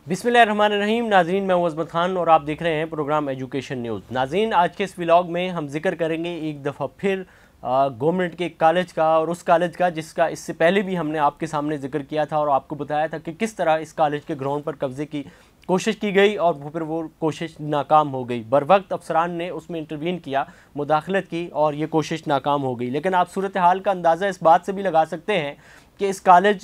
बिस्मिल्लाहिर्रहमानिर्रहीम। नाज़रीन, मैं हूं अज़मत खान और आप देख रहे हैं प्रोग्राम एजुकेशन न्यूज़। नाज़रीन, आज के इस व्लॉग में हम जिक्र करेंगे एक दफ़ा फिर गवर्नमेंट के कॉलेज का, और उस कॉलेज का जिसका इससे पहले भी हमने आपके सामने जिक्र किया था और आपको बताया था कि किस तरह इस कॉलेज के ग्राउंड पर कब्ज़े की कोशिश की गई और फिर वो कोशिश नाकाम हो गई। बर वक्त अफसरान ने उसमें इंटरवीन किया, मुदाखलत की और ये कोशिश नाकाम हो गई। लेकिन आप सूरत हाल का अंदाज़ा इस बात से भी लगा सकते हैं कि इस कॉलेज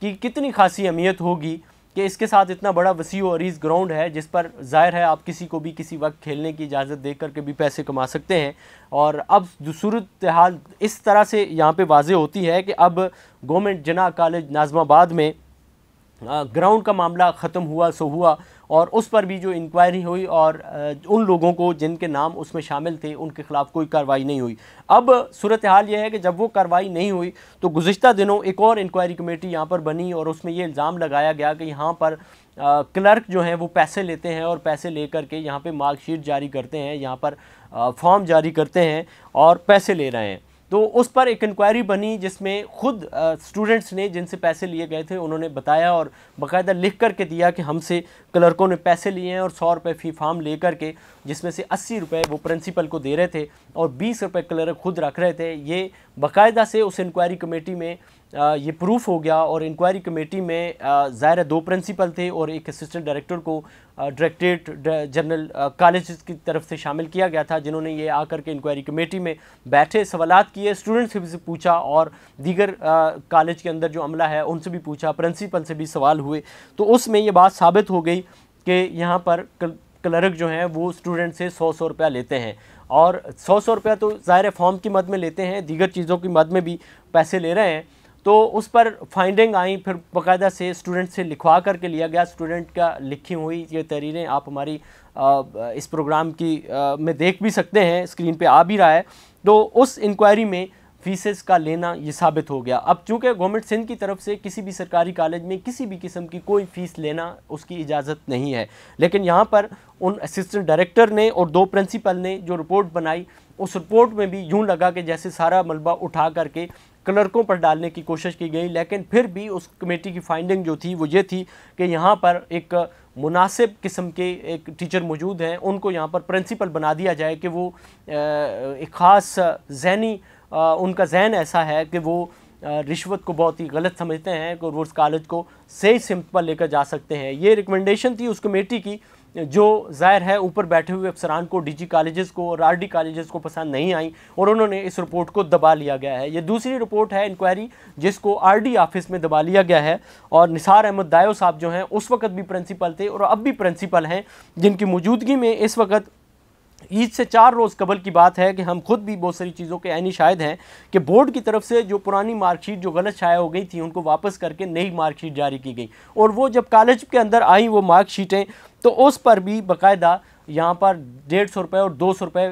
की कितनी खासी अहमियत होगी कि इसके साथ इतना बड़ा वसी व अरीज़ ग्राउंड है जिस पर ज़ाहिर है आप किसी को भी किसी वक्त खेलने की इजाज़त दे करके भी पैसे कमा सकते हैं। और अब सूरत हाल इस तरह से यहाँ पे वाज़े होती है कि अब गवर्नमेंट जना कॉलेज नाज़माबाद में ग्राउंड का मामला ख़त्म हुआ सो हुआ, और उस पर भी जो इंक्वायरी हुई और उन लोगों को जिनके नाम उसमें शामिल थे उनके ख़िलाफ़ कोई कार्रवाई नहीं हुई। अब सूरत हाल यह है कि जब वो कार्रवाई नहीं हुई तो गुज़िश्ता दिनों एक और इंक्वायरी कमेटी यहाँ पर बनी और उसमें ये इल्ज़ाम लगाया गया कि यहाँ पर क्लर्क जो हैं वो पैसे लेते हैं और पैसे ले करके यहाँ पर मार्कशीट जारी करते हैं, यहाँ पर फॉर्म जारी करते हैं और पैसे ले रहे हैं। तो उस पर एक इंक्वायरी बनी जिसमें ख़ुद स्टूडेंट्स ने जिनसे पैसे लिए गए थे उन्होंने बताया और बाकायदा लिख कर के दिया कि हमसे क्लर्कों ने पैसे लिए हैं और 100 रुपये फ़ी फॉर्म ले कर के, जिसमें से 80 रुपये वो प्रिंसिपल को दे रहे थे और 20 रुपये क्लर्क खुद रख रहे थे। ये बाकायदा से उस इंक्वायरी कमेटी में ये प्रूफ हो गया और इंक्वायरी कमेटी में ज़ाहिर 2 प्रिंसिपल थे और एक असिस्टेंट डायरेक्टर को डायरेक्टरेट जनरल कॉलेज की तरफ से शामिल किया गया था, जिन्होंने ये आकर के इंक्वायरी कमेटी में बैठे, सवालात किए, स्टूडेंट से भी पूछा और दीगर कॉलेज के अंदर जो अमला है उनसे भी पूछा, प्रिंसिपल से भी सवाल हुए। तो उसमें ये बात साबित हो गई कि यहाँ पर क्लर्क जो हैं वो स्टूडेंट से 100 रुपया लेते हैं और 100 रुपया तो ज़ाहिर फॉर्म की मद में लेते हैं, दीगर चीज़ों की मद में भी पैसे ले रहे हैं। तो उस पर फाइंडिंग आई, फिर बाकायदा से स्टूडेंट से लिखवा करके लिया गया। स्टूडेंट का लिखी हुई ये तहरीरें आप हमारी इस प्रोग्राम की में देख भी सकते हैं, स्क्रीन पे आ भी रहा है। तो उस इंक्वायरी में फ़ीसेस का लेना ये साबित हो गया। अब चूँकि गवर्नमेंट सिंध की तरफ से किसी भी सरकारी कॉलेज में किसी भी किस्म की कोई फ़ीस लेना उसकी इजाज़त नहीं है, लेकिन यहाँ पर उन असिस्टेंट डायरेक्टर ने और 2 प्रिंसिपल ने जो रिपोर्ट बनाई उस रिपोर्ट में भी यूँ लगा कि जैसे सारा मलबा उठा करके क्लर्कों पर डालने की कोशिश की गई। लेकिन फिर भी उस कमेटी की फाइंडिंग जो थी वो ये थी कि यहाँ पर एक मुनासिब किस्म के एक टीचर मौजूद हैं, उनको यहाँ पर प्रिंसिपल बना दिया जाए कि वो एक ख़ास ज़हनी उनका जहन ऐसा है कि वो रिश्वत को बहुत ही गलत समझते हैं कि वो उस कॉलेज को सही सिमत पर लेकर जा सकते हैं। ये रिकमेंडेशन थी उस कमेटी की जो ज़ाहिर है ऊपर बैठे हुए अफसरान को, डीजी कॉलेजेस को और आरडी कॉलेजेस को पसंद नहीं आई और उन्होंने इस रिपोर्ट को दबा लिया गया है। ये दूसरी रिपोर्ट है इंक्वायरी जिसको आरडी ऑफिस में दबा लिया गया है और निसार अहमद दायो साहब जो हैं उस वक्त भी प्रिंसिपल थे और अब भी प्रिंसिपल हैं, जिनकी मौजूदगी में इस वक्त ईद से 4 रोज़ कबल की बात है कि हम खुद भी बहुत सारी चीज़ों के ऐनी शाहिद हैं कि बोर्ड की तरफ से जो पुरानी मार्कशीट जो गलत शाया हो गई थी उनको वापस करके नई मार्कशीट जारी की गई और वो जब कॉलेज के अंदर आई वो मार्कशीटें तो उस पर भी बाकायदा यहाँ पर 150 रुपये और 200 रुपये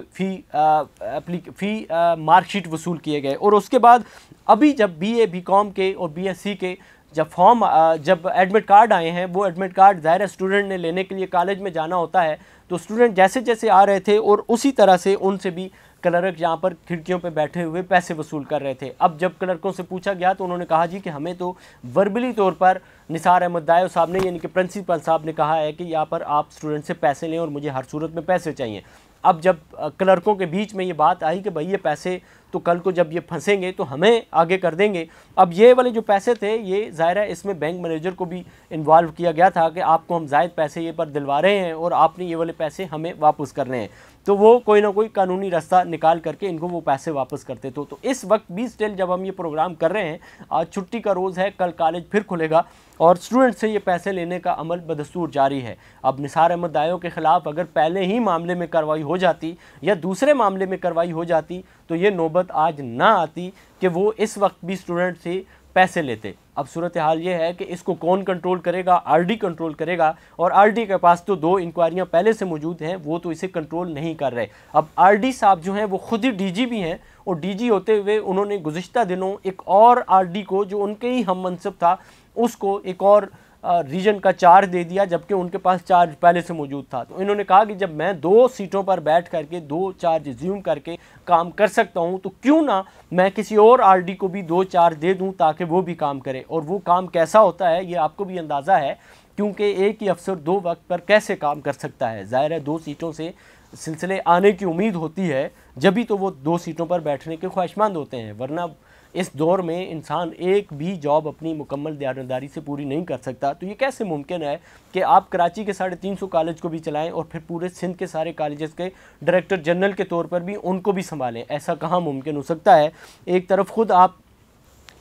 फ़ी मार्कशीट वसूल किए गए। और उसके बाद अभी जब BA BCom के और BSc के जब एडमिट कार्ड आए हैं, वो एडमिट कार्ड ज़ाहिर स्टूडेंट ने लेने के लिए कॉलेज में जाना होता है, तो स्टूडेंट जैसे जैसे आ रहे थे और उसी तरह से उनसे भी क्लर्क यहाँ पर खिड़कियों पे बैठे हुए पैसे वसूल कर रहे थे। अब जब क्लर्कों से पूछा गया तो उन्होंने कहा जी कि हमें तो वर्बली तौर पर निसार अहमद दायो साहब ने यानी कि प्रिंसिपल साहब ने कहा है कि यहाँ पर आप स्टूडेंट से पैसे लें और मुझे हर सूरत में पैसे चाहिए। अब जब क्लर्कों के बीच में ये बात आई कि भाई ये पैसे तो कल को जब ये फंसेंगे तो हमें आगे कर देंगे, अब ये वाले जो पैसे थे ये ज़ाहिर है इसमें बैंक मैनेजर को भी इन्वॉल्व किया गया था कि आपको हम ज़ायद पैसे ये पर दिलवा रहे हैं और आपने ये वाले पैसे हमें वापस करने हैं। तो वो कोई ना कोई कानूनी रास्ता निकाल करके इनको वो पैसे वापस करते थे। तो इस वक्त भी स्टिल जब हम ये प्रोग्राम कर रहे हैं, आज छुट्टी का रोज़ है, कल कॉलेज फिर खुलेगा और स्टूडेंट से ये पैसे लेने का अमल बदस्तूर जारी है। अब निसार अहमद दायो के ख़िलाफ़ अगर पहले ही मामले में कार्रवाई हो जाती या दूसरे मामले में कार्रवाई हो जाती तो ये नौबत आज ना आती कि वो इस वक्त भी स्टूडेंट से पैसे लेते। अब सूरत हाल ये है कि इसको कौन कंट्रोल करेगा? आरडी कंट्रोल करेगा और आरडी के पास तो 2 इंक्वायरियाँ पहले से मौजूद हैं, वो तो इसे कंट्रोल नहीं कर रहे। अब आरडी साहब जो हैं वो खुद ही डीजी भी हैं और डीजी होते हुए उन्होंने गुज़िश्ता दिनों एक और आरडी को जो उनके ही हम मनसब था उसको एक और रीजन का चार्ज दे दिया, जबकि उनके पास चार्ज पहले से मौजूद था। तो इन्होंने कहा कि जब मैं 2 सीटों पर बैठ करके 2 चार्ज रिज्यूम करके काम कर सकता हूं तो क्यों ना मैं किसी और आरडी को भी 2 चार्ज दे दूं ताकि वो भी काम करे। और वो काम कैसा होता है ये आपको भी अंदाज़ा है क्योंकि एक ही अफसर 2 वक्त पर कैसे काम कर सकता है। ज़ाहिर है 2 सीटों से सिलसिले आने की उम्मीद होती है, जब भी तो वो 2 सीटों पर बैठने के ख्वाहिशमंद होते हैं, वरना इस दौर में इंसान एक भी जॉब अपनी मुकम्मल दयानतदारी से पूरी नहीं कर सकता। तो ये कैसे मुमकिन है कि आप कराची के 350 कॉलेज को भी चलाएं और फिर पूरे सिंध के सारे कॉलेजेस के डायरेक्टर जनरल के तौर पर भी उनको भी संभालें? ऐसा कहाँ मुमकिन हो सकता है। एक तरफ खुद आप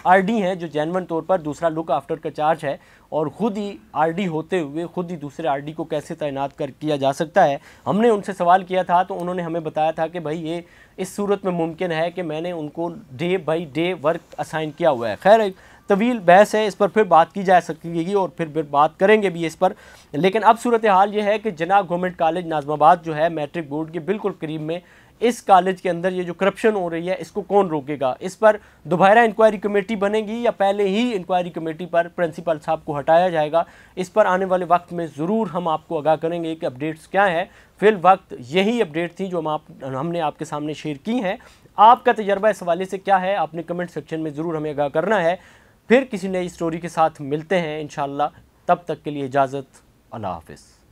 आरडी हैं जो जेन्युइन तौर पर, दूसरा लुक आफ्टर का चार्ज है, और ख़ुद ही आरडी होते हुए खुद ही दूसरे आरडी को कैसे तैनात कर किया जा सकता है। हमने उनसे सवाल किया था तो उन्होंने हमें बताया था कि भाई ये इस सूरत में मुमकिन है कि मैंने उनको day by day work assign किया हुआ है। खैर एक तवील बहस है, इस पर फिर बात की जा सकेगी और फिर बात करेंगे भी इस पर। लेकिन अब सूरत हाल ये है कि जनाब गवर्नमेंट कॉलेज नाज़िमाबाद जो है मैट्रिक बोर्ड के बिल्कुल करीब में, इस कॉलेज के अंदर ये जो करप्शन हो रही है इसको कौन रोकेगा? इस पर दोबारा इंक्वायरी कमेटी बनेगी या पहले ही इंक्वायरी कमेटी पर प्रिंसिपल साहब को हटाया जाएगा? इस पर आने वाले वक्त में ज़रूर हम आपको आगाह करेंगे कि अपडेट्स क्या है। फिल वक्त यही अपडेट थी जो हमने आपके सामने शेयर की हैं। आपका तजर्बा इस हवाले से क्या है, आपने कमेंट सेक्शन में ज़रूर हमें आगाह करना है। फिर किसी नई स्टोरी के साथ मिलते हैं इंशाअल्लाह। तब तक के लिए इजाज़त, अल्लाह हाफ़िज़।